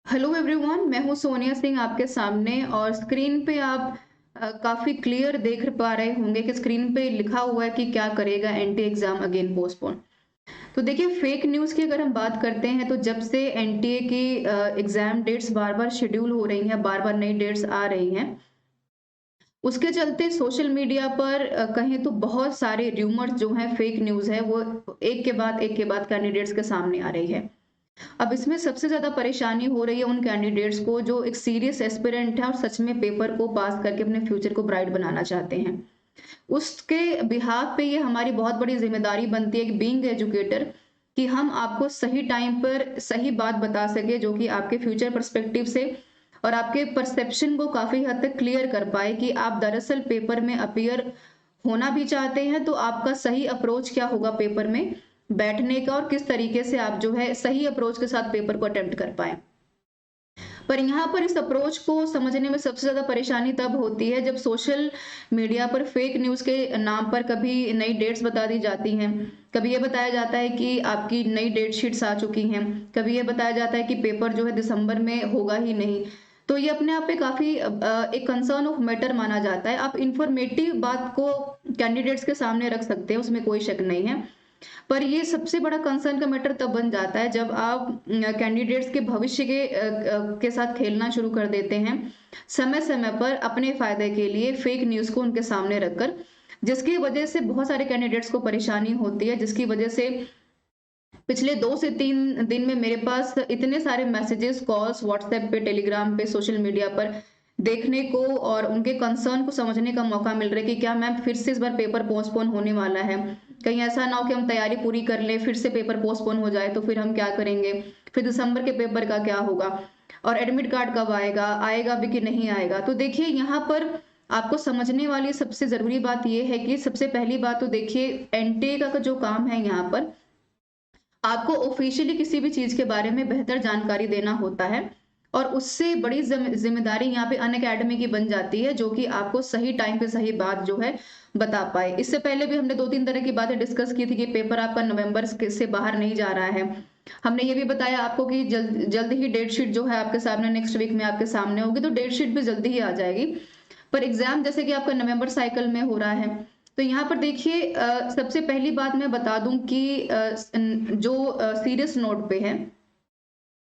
Hello everyone, मैं हूं सोनिया सिंह आपके सामने। और स्क्रीन पे आप काफी क्लियर देख पा रहे होंगे कि स्क्रीन पे लिखा हुआ है कि क्या करेगा एनटी एग्जाम अगेन पोस्टपोन। तो देखिए, फेक न्यूज की अगर हम बात करते हैं तो जब से एनटीए की एग्जाम डेट्स बार बार शेड्यूल हो रही हैं, बार बार नई डेट्स आ रही हैं, उसके चलते सोशल मीडिया पर कहें तो बहुत सारे र्यूमर्स जो हैं, फेक न्यूज है, वो एक के बाद कैंडिडेट्स के सामने आ रही है। अब इसमें सबसे ज़्यादा परेशानी हो रही है उन कैंडिडेट्स को जो एक सीरियस एस्पिरेंट है और सच में पेपर को पास करके अपने फ्यूचर को ब्राइट बनाना चाहते हैं। उसके बिहाफ पे ये हमारी बहुत बड़ी ज़िम्मेदारी बनती है कि बीइंग एजुकेटर, कि हम आपको सही टाइम पर सही बात बता सके जो कि आपके फ्यूचर पर्सपेक्टिव से और आपके परसेप्शन को काफ़ी हद तक क्लियर कर पाए कि आप दरअसल पेपर में अपीयर होना भी चाहते हैं, तो आपका सही अप्रोच क्या होगा पेपर में बैठने का और किस तरीके से आप जो है सही अप्रोच के साथ पेपर को अटेम्प्ट कर पाए। पर यहाँ पर इस अप्रोच को समझने में सबसे ज्यादा परेशानी तब होती है जब सोशल मीडिया पर फेक न्यूज के नाम पर कभी नई डेट्स बता दी जाती हैं, कभी ये बताया जाता है कि आपकी नई डेट शीट्स आ चुकी हैं, कभी ये बताया जाता है कि पेपर जो है दिसंबर में होगा ही नहीं। तो ये अपने आप पे काफी एक कंसर्न ऑफ मैटर माना जाता है। आप इंफॉर्मेटिव बात को कैंडिडेट्स के सामने रख सकते हैं, उसमें कोई शक नहीं है। पर ये सबसे बड़ा कंसर्न का मैटर तब बन जाता है जब आप कैंडिडेट्स के भविष्य के साथ खेलना शुरू कर देते हैं, समय समय पर अपने फायदे के लिए फेक न्यूज को उनके सामने रखकर, जिसकी वजह से बहुत सारे कैंडिडेट्स को परेशानी होती है, जिसकी वजह से पिछले 2 से 3 दिन में मेरे पास इतने सारे मैसेजेस, कॉल्स व्हाट्सएप पे, टेलीग्राम पे, सोशल मीडिया पर देखने को और उनके कंसर्न को समझने का मौका मिल रहा है कि क्या मैम फिर से इस बार पेपर पोस्टपोन होने वाला है। कहीं ऐसा ना हो कि हम तैयारी पूरी कर लें, फिर से पेपर पोस्टपोन हो जाए तो फिर हम क्या करेंगे, फिर दिसंबर के पेपर का क्या होगा, और एडमिट कार्ड कब आएगा, आएगा भी कि नहीं आएगा। तो देखिए, यहाँ पर आपको समझने वाली सबसे जरूरी बात यह है कि सबसे पहली बात तो देखिए, एनटीए का जो काम है यहाँ पर आपको ऑफिशियली किसी भी चीज के बारे में बेहतर जानकारी देना होता है, और उससे बड़ी जिम्मेदारी यहाँ पे अनअकैडमी की बन जाती है, जो कि आपको सही टाइम पे सही बात जो है बता पाए। इससे पहले भी हमने 2-3 तरह की बातें डिस्कस की थी कि पेपर आपका नवंबर से बाहर नहीं जा रहा है। हमने ये भी बताया आपको कि जल्द जल्द ही डेट शीट जो है आपके सामने नेक्स्ट वीक में आपके सामने होगी, तो डेट शीट भी जल्दी ही आ जाएगी। पर एग्जाम जैसे कि आपका नवंबर साइकिल में हो रहा है, तो यहाँ पर देखिए, सबसे पहली बात मैं बता दूं कि जो सीरियस नोट पे है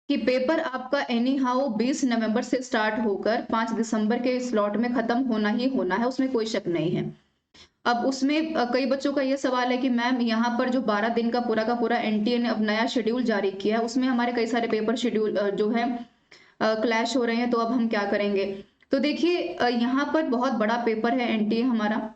कि पेपर आपका एनी हाउ 20 नवंबर से स्टार्ट होकर 5 दिसंबर के स्लॉट में खत्म होना ही होना है, उसमें कोई शक नहीं है। अब उसमें कई बच्चों का ये सवाल है कि मैम यहाँ पर जो 12 दिन का पूरा एनटीए ने अब नया शेड्यूल जारी किया है, उसमें हमारे कई सारे पेपर शेड्यूल जो है क्लैश हो रहे हैं, तो अब हम क्या करेंगे। तो देखिए, यहाँ पर बहुत बड़ा पेपर है एनटीए हमारा।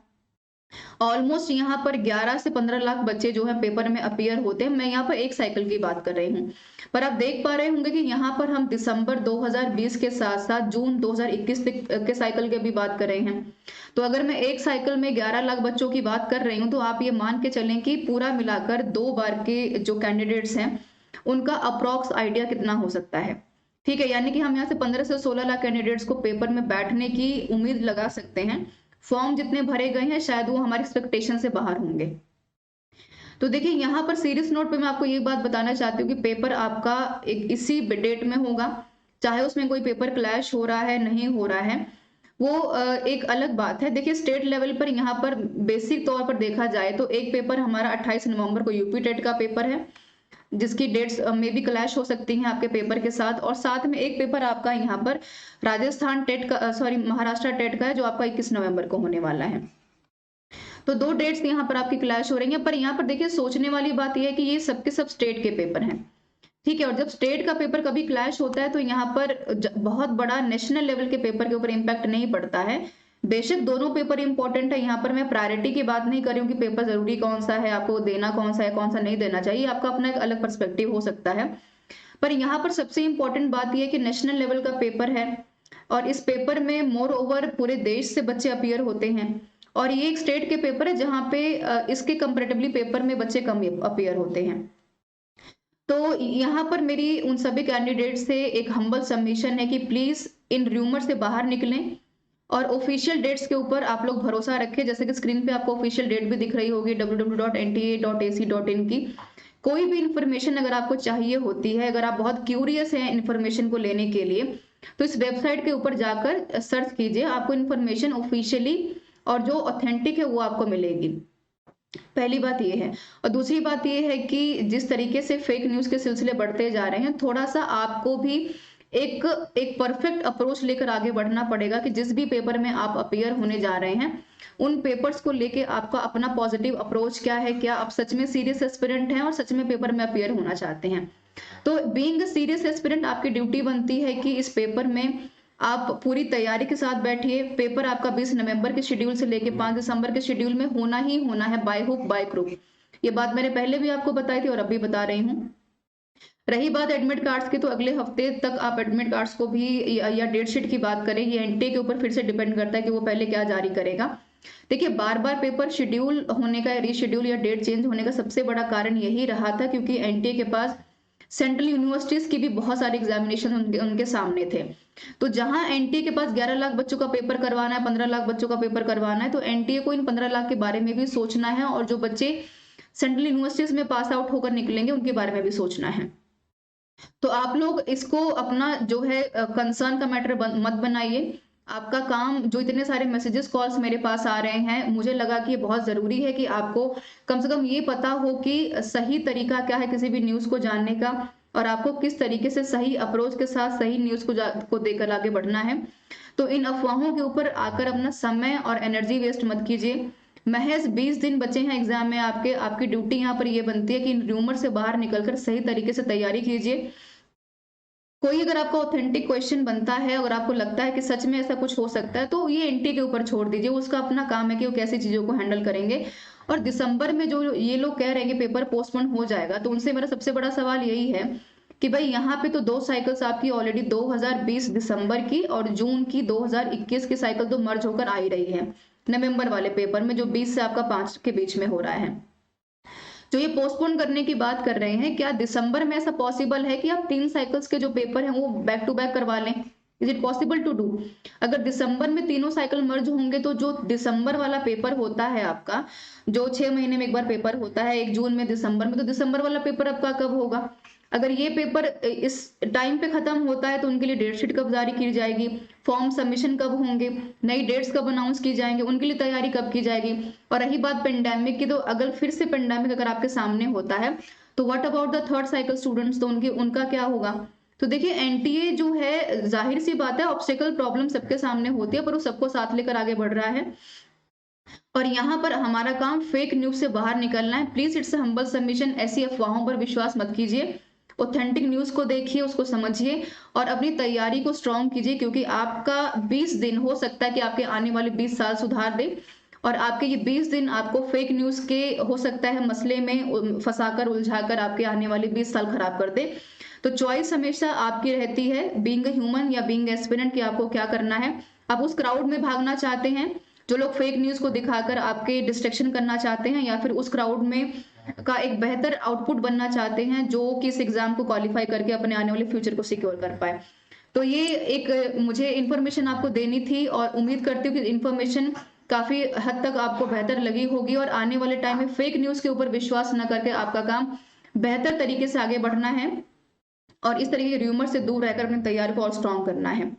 ऑलमोस्ट यहाँ पर 11 से 15 लाख बच्चे जो है पेपर में अपीयर होते हैं। मैं यहाँ पर एक साइकिल की बात कर रही हूँ, पर आप देख पा रहे होंगे कि यहाँ पर हम दिसंबर 2020 के साथ साथ जून 2021 के साइकिल की भी बात कर रहे हैं। तो अगर मैं एक साइकिल में 11 लाख बच्चों की बात कर रही हूँ, तो आप ये मान के चलें कि पूरा मिलाकर 2 बार के जो कैंडिडेट्स हैं उनका अप्रोक्स आइडिया कितना हो सकता है। ठीक है, यानी कि हम यहाँ से 15 से 16 लाख कैंडिडेट्स को पेपर में बैठने की उम्मीद लगा सकते हैं। फॉर्म जितने भरे गए हैं शायद वो हमारी एक्सपेक्टेशन से बाहर होंगे। तो देखिए, यहाँ पर सीरियस नोट पे मैं आपको ये बात बताना चाहती हूँ कि पेपर आपका एक इसी डेट में होगा, चाहे उसमें कोई पेपर क्लैश हो रहा है नहीं हो रहा है, वो एक अलग बात है। देखिए, स्टेट लेवल पर यहाँ पर बेसिक तौर पर देखा जाए तो एक पेपर हमारा 28 नवंबर को यूपी टेट का पेपर है, जिसकी डेट्स में भी क्लैश हो सकती हैं आपके पेपर के साथ, और साथ में एक पेपर आपका यहाँ पर राजस्थान टेट का, सॉरी, महाराष्ट्र टेट का है, जो आपका 21 नवंबर को होने वाला है। तो 2 डेट्स यहाँ पर आपकी क्लैश हो रही हैं। पर यहाँ पर देखिए, सोचने वाली बात यह है कि ये सबके सब स्टेट के पेपर हैं। ठीक है, और जब स्टेट का पेपर कभी क्लैश होता है तो यहाँ पर बहुत बड़ा नेशनल लेवल के पेपर के ऊपर इम्पैक्ट नहीं पड़ता है। बेशक दोनों पेपर इंपॉर्टेंट है, यहाँ पर मैं प्रायोरिटी की बात नहीं कर रही हूँ कि पेपर जरूरी कौन सा है, आपको देना कौन सा है, कौन सा नहीं देना चाहिए, आपका अपना एक अलग पर्सपेक्टिव हो सकता है। पर यहाँ पर सबसे इंपॉर्टेंट बात यह है कि नेशनल लेवल का पेपर है, और इस पेपर में मोर ओवर पूरे देश से बच्चे अपीयर होते हैं, और ये एक स्टेट के पेपर है जहाँ पे इसके कंपेरेटिवली पेपर में बच्चे कम अपीयर होते हैं। तो यहाँ पर मेरी उन सभी कैंडिडेट से एक हम्बल सबमिशन है कि प्लीज इन र्यूमर से बाहर निकलें और ऑफिशियल डेट्स के ऊपर आप लोग भरोसा रखें। जैसे कि स्क्रीन पे आपको ऑफिशियल डेट भी दिख रही होगी www.nta.ac.in की, कोई भी इंफॉर्मेशन अगर आपको चाहिए होती है, अगर आप बहुत क्यूरियस हैं इन्फॉर्मेशन को लेने के लिए, तो इस वेबसाइट के ऊपर जाकर सर्च कीजिए, आपको इन्फॉर्मेशन ऑफिशियली और जो ऑथेंटिक है वो आपको मिलेगी। पहली बात ये है। और दूसरी बात ये है कि जिस तरीके से फेक न्यूज़ के सिलसिले बढ़ते जा रहे हैं, थोड़ा-सा आपको भी एक एक परफेक्ट अप्रोच लेकर आगे बढ़ना पड़ेगा कि जिस भी पेपर में आप अपीयर होने जा रहे हैं, उन पेपर्स को लेके आपका अपना पॉजिटिव अप्रोच क्या है, क्या आप सच में सीरियस एस्पिरेंट हैं और सच में पेपर में अपीयर होना चाहते हैं। तो बीइंग अ सीरियस एस्पिरेंट आपकी ड्यूटी बनती है कि इस पेपर में आप पूरी तैयारी के साथ बैठिए। पेपर आपका 20 नवंबर के शेड्यूल से लेके 5 दिसंबर के शेड्यूल में होना ही होना है, बाय हुक बाय क्रुक। ये बात मैंने पहले भी आपको बताई थी और अभी बता रही हूँ। रही बात एडमिट कार्ड्स की, तो अगले हफ्ते तक आप एडमिट कार्ड्स को भी या डेट शीट की बात करें, ये एनटीए के ऊपर फिर से डिपेंड करता है कि वो पहले क्या जारी करेगा। देखिए, बार बार पेपर शेड्यूल होने का, रीशेड्यूल या डेट चेंज होने का सबसे बड़ा कारण यही रहा था क्योंकि एनटीए के पास सेंट्रल यूनिवर्सिटीज की भी बहुत सारे एग्जामिनेशन उनके सामने थे। तो जहां एनटीए के पास 11 लाख बच्चों का पेपर करवाना है, 15 लाख बच्चों का पेपर करवाना है, तो एनटीए को इन 15 लाख के बारे में भी सोचना है और जो बच्चे सेंट्रल यूनिवर्सिटीज में पास आउट होकर निकलेंगे उनके बारे में भी सोचना है। तो आप लोग इसको अपना जो है कंसर्न का मैटर मत बनाइए। आपका काम, जो इतने सारे मैसेजेस कॉल्स मेरे पास आ रहे हैं, मुझे लगा कि ये बहुत जरूरी है कि आपको कम से कम ये पता हो कि सही तरीका क्या है किसी भी न्यूज को जानने का और आपको किस तरीके से सही अप्रोच के साथ सही न्यूज को देकर आगे बढ़ना है। तो इन अफवाहों के ऊपर आकर अपना समय और एनर्जी वेस्ट मत कीजिए। महज 20 दिन बचे हैं एग्जाम में आपके। आपकी ड्यूटी यहाँ पर ये बनती है कि इन रूमर से बाहर निकलकर सही तरीके से तैयारी कीजिए। कोई अगर आपका ऑथेंटिक क्वेश्चन बनता है, अगर आपको लगता है कि सच में ऐसा कुछ हो सकता है, तो ये एनटी के ऊपर छोड़ दीजिए। उसका अपना काम है कि वो कैसी चीजों को हैंडल करेंगे। और दिसंबर में जो ये लोग कह रहे हैं कि पेपर पोस्टपोन हो जाएगा, तो उनसे मेरा सबसे बड़ा सवाल यही है कि भाई यहाँ पे तो 2 साइकिल्स आपकी ऑलरेडी 2020 दिसंबर की और जून की 2021 की साइकिल तो मर्ज होकर आ ही रही है नवंबर वाले पेपर में, जो 20 से आपका 5 के बीच में हो रहा है। जो ये पोस्टपोन करने की बात कर रहे हैं, क्या दिसंबर में ऐसा पॉसिबल है कि आप 3 साइकिल्स के जो पेपर हैं वो बैक टू बैक करवा लें? Is it possible to do? अगर दिसंबर में तीनों साइकिल मर्ज होंगे तो जो दिसंबर वाला पेपर होता है आपका, जो 6 महीने में एक बार पेपर होता है, 1 जून में, दिसंबर में, तो दिसंबर वाला पेपर आपका कब होगा? अगर ये पेपर इस टाइम पे खत्म होता है तो उनके लिए डेट शीट कब जारी की जाएगी, फॉर्म सबमिशन कब होंगे, नई डेट्स कब अनाउंस की जाएंगे, उनके लिए तैयारी कब की जाएगी? और रही बात पेंडेमिक की, तो अगर फिर से पेंडेमिक अगर आपके सामने होता है तो what about the third cycle students, तो उनका क्या होगा? तो देखिए, एनटीए जो है, जाहिर सी बात है, ऑब्स्टेकल प्रॉब्लम सबके सामने होती है, पर वो सबको साथ लेकर आगे बढ़ रहा है। और यहाँ पर हमारा काम फेक न्यूज से बाहर निकलना है। प्लीज इट्स हम्बल सबमिशन, ऐसी अफवाहों पर विश्वास मत कीजिए। ऑथेंटिक न्यूज को देखिए, उसको समझिए और अपनी तैयारी को स्ट्रॉन्ग कीजिए, क्योंकि आपका 20 दिन हो सकता है कि आपके आने वाले 20 साल सुधार दे और आपके ये 20 दिन आपको फेक न्यूज के, हो सकता है, मसले में फंसाकर, उलझाकर आपके आने वाले 20 साल खराब कर दे। तो चॉइस हमेशा आपकी रहती है, बीइंग अ ह्यूमन या बीइंग एस्पिरेंट, कि आपको क्या करना है। आप उस क्राउड में भागना चाहते हैं जो लोग फेक न्यूज को दिखाकर आपके डिस्ट्रैक्शन करना चाहते हैं, या फिर उस क्राउड में का एक बेहतर आउटपुट बनना चाहते हैं जो कि इस एग्जाम को क्वालिफाई करके अपने आने वाले फ्यूचर को सिक्योर कर पाए। तो ये एक मुझे इन्फॉर्मेशन आपको देनी थी और उम्मीद करती हूँ कि इन्फॉर्मेशन काफी हद तक आपको बेहतर लगी होगी और आने वाले टाइम में फेक न्यूज के ऊपर विश्वास न करके आपका काम बेहतर तरीके से आगे बढ़ना है और इस तरीके के र्यूमर से दूर रहकर अपनी तैयारी को और स्ट्रॉन्ग करना है।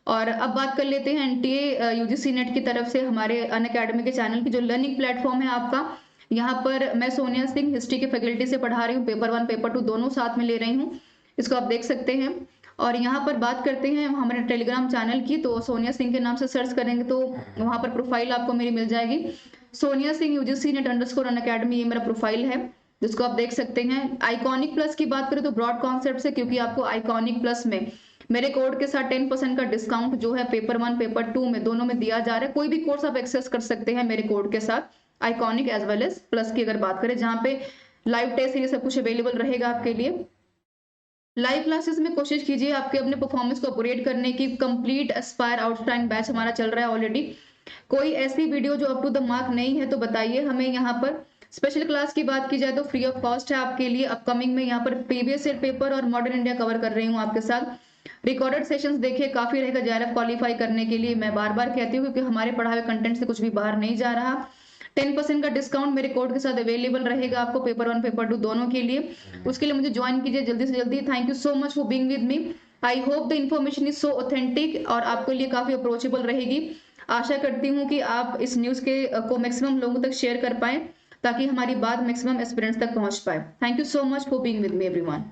और अब बात कर लेते हैं एनटीए यूजीसी नेट की तरफ से हमारे अनअकैडमी के चैनल की जो लर्निंग प्लेटफॉर्म है आपका। यहाँ पर मैं सोनिया सिंह हिस्ट्री के फैकल्टी से पढ़ा रही हूँ, पेपर 1 पेपर 2 दोनों साथ में ले रही हूँ, इसको आप देख सकते हैं। और यहाँ पर बात करते हैं हमारे टेलीग्राम चैनल की, तो सोनिया सिंह के नाम से सर्च करेंगे तो वहां पर प्रोफाइल आपको मेरी मिल जाएगी। Sonia Singh UGC net underscore Unacademy, ये मेरा प्रोफाइल है जिसको आप देख सकते हैं। आइकॉनिक प्लस की बात करें तो ब्रॉड कॉन्सेप्ट है, क्योंकि आपको आइकॉनिक प्लस में मेरे कोड के साथ 10% का डिस्काउंट जो है पेपर 1 पेपर 2 में दोनों में दिया जा रहा है। कोई भी कोर्स आप एक्सेस कर सकते हैं मेरे कोड के साथ, iconic as well as plus की अगर बात करें, जहां पे लाइव टेस्ट ये सब कुछ अवेलेबल रहेगा आपके लिए। लाइव क्लासेस में कोशिश कीजिए आपके अपने परफॉर्मेंस को अपग्रेड करने की। कंप्लीट एस्पायर आउटस्टैंडिंग बैच हमारा चल रहा है ऑलरेडी। कोई ऐसी वीडियो जो अप टू द मार्क नहीं है तो बताइए हमें। यहाँ पर स्पेशल क्लास की बात की जाए तो फ्री ऑफ कॉस्ट है आपके लिए। अपकमिंग में यहाँ पर प्रीवियस ईयर पेपर और मॉडर्न इंडिया कवर कर रही हूँ आपके साथ। रिकॉर्डेड सेशंस देखिए, काफी रहेगा जेआरएफ क्वालिफाई करने के लिए। मैं बार बार कहती हूँ क्योंकि हमारे पढ़ाए हुए कंटेंट से कुछ भी बाहर नहीं जा रहा। 10% का डिस्काउंट मेरे कोड के साथ अवेलेबल रहेगा आपको पेपर 1 पेपर 2 दोनों के लिए। उसके लिए मुझे ज्वाइन कीजिए जल्दी से जल्दी। Thank you so much for being with me. I hope the information is so authentic और आपके लिए काफी अप्रोचेबल रहेगी। आशा करती हूँ कि आप इस न्यूज़ के को मैक्सिमम लोगों तक शेयर कर पाएँ ताकि हमारी बात मैक्सिमम एस्पिरेंट्स तक पहुँच पाए। Thank you so much for being with me everyone.